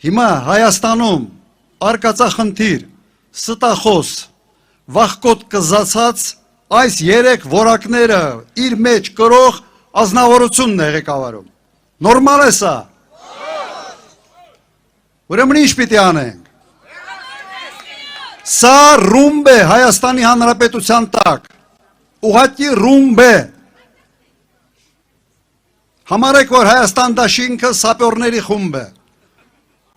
Հիմա Հայաստանում արկածախնդիր, ստախոս, վախկոտ կզացած այս երեք որակները իր մեջ կրող ազնվորությունն է ղեկավարում։ Նորմալ է սա։ Ուրեմն ինչ պիտի անենք։ Սա ռումբ է Հայաստանի Հանրապետության տակ, ուղղակի ռումբ է։ Համարեք, որ Հայաստան դաշինքը սապյորների խումբ է,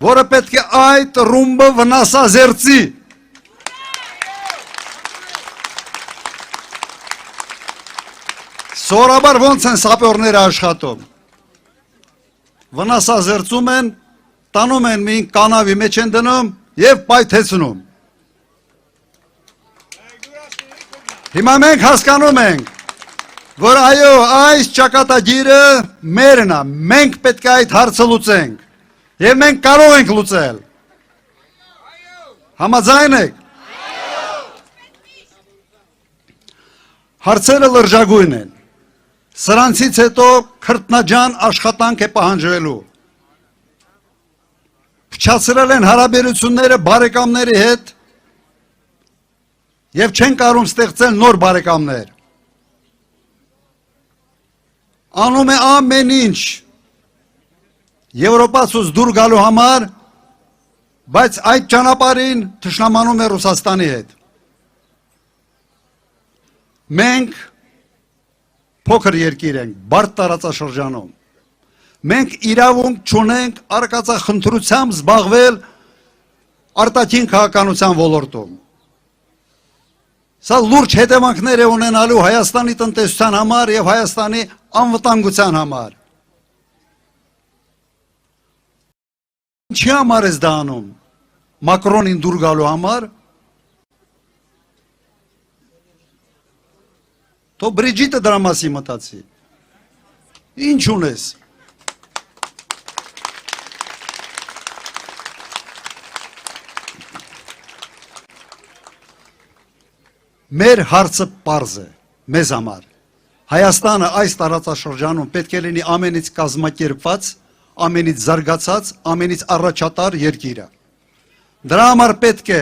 որը պետք է այդ ռումբը վնասազերծի։ Սովորաբար ոնց են սապյորները աշխատում։ Վնասազերծում են, տանում են մի կանավի մեջ են դնում և պայթեցնում։ Հիմա մենք հասկանում ենք, որ այո, այս ճակատագիրը մերն է, մենք պետք է այդ հարցը լուծենք, և մենք կարող ենք լուծել։ Համաձայն եք։ Հարցերը լրջագույն են, սրանցից հետո քրտնաջան աշխատանք է պահանջվելու։ Փչացրել են հարաբերությունները բարեկամների հետ և չեն կարում ստեղծել նոր բարեկամներ։ Անում է ամեն ինչ Եվրոպացուց դուր գալու համար, բայց այդ ճանապարհին թշնամանում է Ռուսաստանի հետ։ Մենք փոքր երկիր ենք, բարդ տարածաշրջանում։ Մենք իրավունք չունենք արկածախնդրությամբ զբաղվել արտաքին քաղաքականության ոլորտում։ Սա լուրջ հետևանքներ է ունենալու Հայաստանի տնտեսության համար և Հայաստանի անվտանգության համար։ Ինչի համար ես դա անում, Մակրոնին դուր գալու համար, թո Բրիջիտը դրա մասին մտածի, ինչ ունես։ Մեր հարցը պարզ է, մեզ համար, Հայաստանը այս տարածաշրջանում պետք է լինի ամենից կազմակերպված, ամենից զարգացած, ամենից առաջատար երկիրը։ Դրա համար պետք է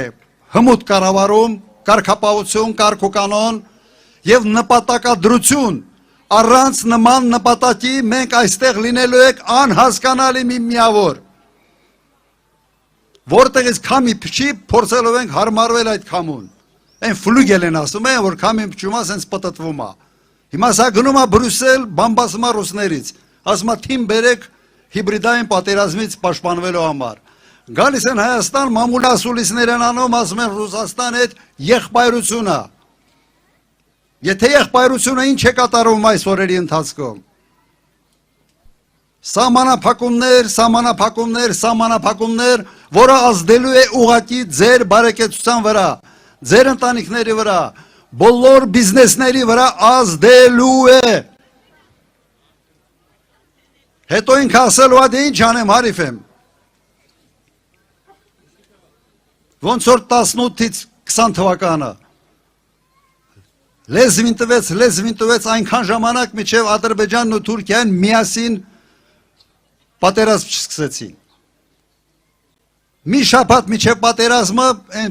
հմուտ կառավարում, կարգապահություն, կարգուկանոն և նպատակադրություն, առանց նման նպատակի մենք այստեղ լինելու ենք անհասկանալի մի միավոր, որտեղից քամի փչի, փորձելով ենք հարմարվել այդ քամուն։ Այն ֆլուգել են ասում են, որ քամին փչում է, սենց պտտվում է։ Հիմա սա գնում է Բրյուսել, բամբասում է ռուսներից, ասում է թիմ բերեք հիբրիդային պատերազմից պաշտպանվելու համար։ Գալիս են Հայաստան, մամուլասուլիսներ են անում, ասում են Ռուսաստան հետ եղբայրություն է։ Եթե եղբայրությունը ինչ է կատարում այս օրերի ընթացքում։ Սահմանափակումներ, որը ազդելու է ուղղակի ձեր բարեկեցության վրա, ձեր ընտանիքների վրա, բոլոր բիզնեսների վրա ազդելու է։ Հետո ինքը ասելու է, դե ինչ անեմ, հարիվ եմ։ Ոնց որ 18-ից 20 թվականը լեզվին տվեց այնքան ժամանակ, մինչև Ադրբեջանն ու Թուրքիան միասին պատերազմ չսկսեցին։ Մի շաբաթ մինչև պատերազմը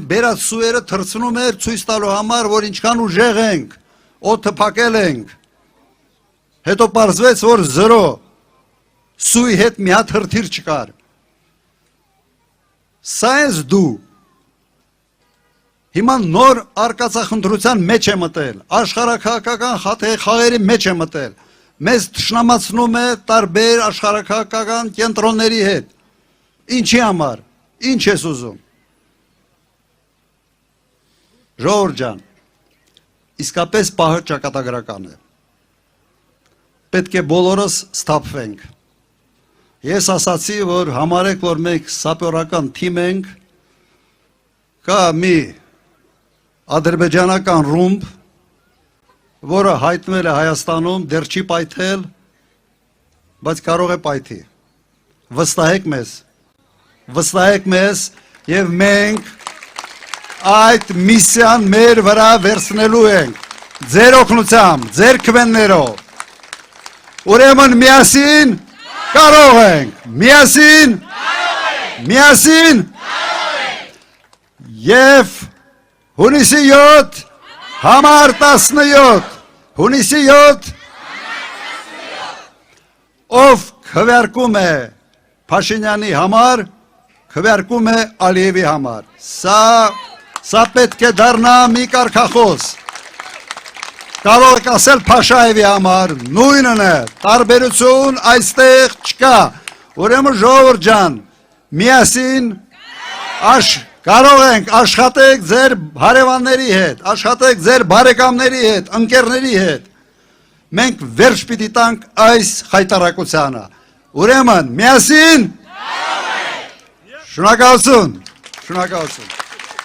բերած սուերը թռցնում էր ցույց տալու համար, որ ինչքան ուժեղ ենք, օդը փակել ենք։ Հետո պարզվեց, որ 0 սուի հետ մի հատ հրթիռ չկար։ Սա ես դու։ Հիմա նոր արկածախնդրության մեջ է մտել, աշխարհաքաղաքական խաղերի մեջ է մտել։ Մեզ թշնամացնում է տարբեր աշխարհաքաղաքական կենտրոնների հետ։ Ինչի համար։ Ինչ ես ուզում։ Ժողովուրդ ջան, իսկապես պահը ճակատագրական է։ Պետք է բոլորս սթափվենք։ Ես ասացի, որ համարեք, որ մենք սապյորական թիմ ենք, կա մի ադրբեջանական ռումբ, որը հայտնվել է Հայաստանում, դեռ չի պայթել, բայց կարող է պայթի։ Վստահեք մեզ և մենք այդ միսիան մեր վրա վերցնելու ենք, ձեր օգնությամբ, ձեր քվեններով։ Ուրեմն միասին կարող ենք, Միասին եւ հունիսի 7 համար 17 հունիսի 7 ով քվեարկում է Փաշինյանի համար քվեարկում է Ալիևի համար սա պետք է դառնա մի կարգախոս կարող եք ասել Փաշաևի համար նույնն է տարբերություն այստեղ չկա ուրեմն ժողովուրդ ջան միասին կարող ենք աշխատեք ձեր հարևանների հետ աշխատեք ձեր բարեկամների հետ ընկերների հետ մենք վերջ պիտի տանք այս խայտարակությանը ուրեմն միասին շնորհակալություն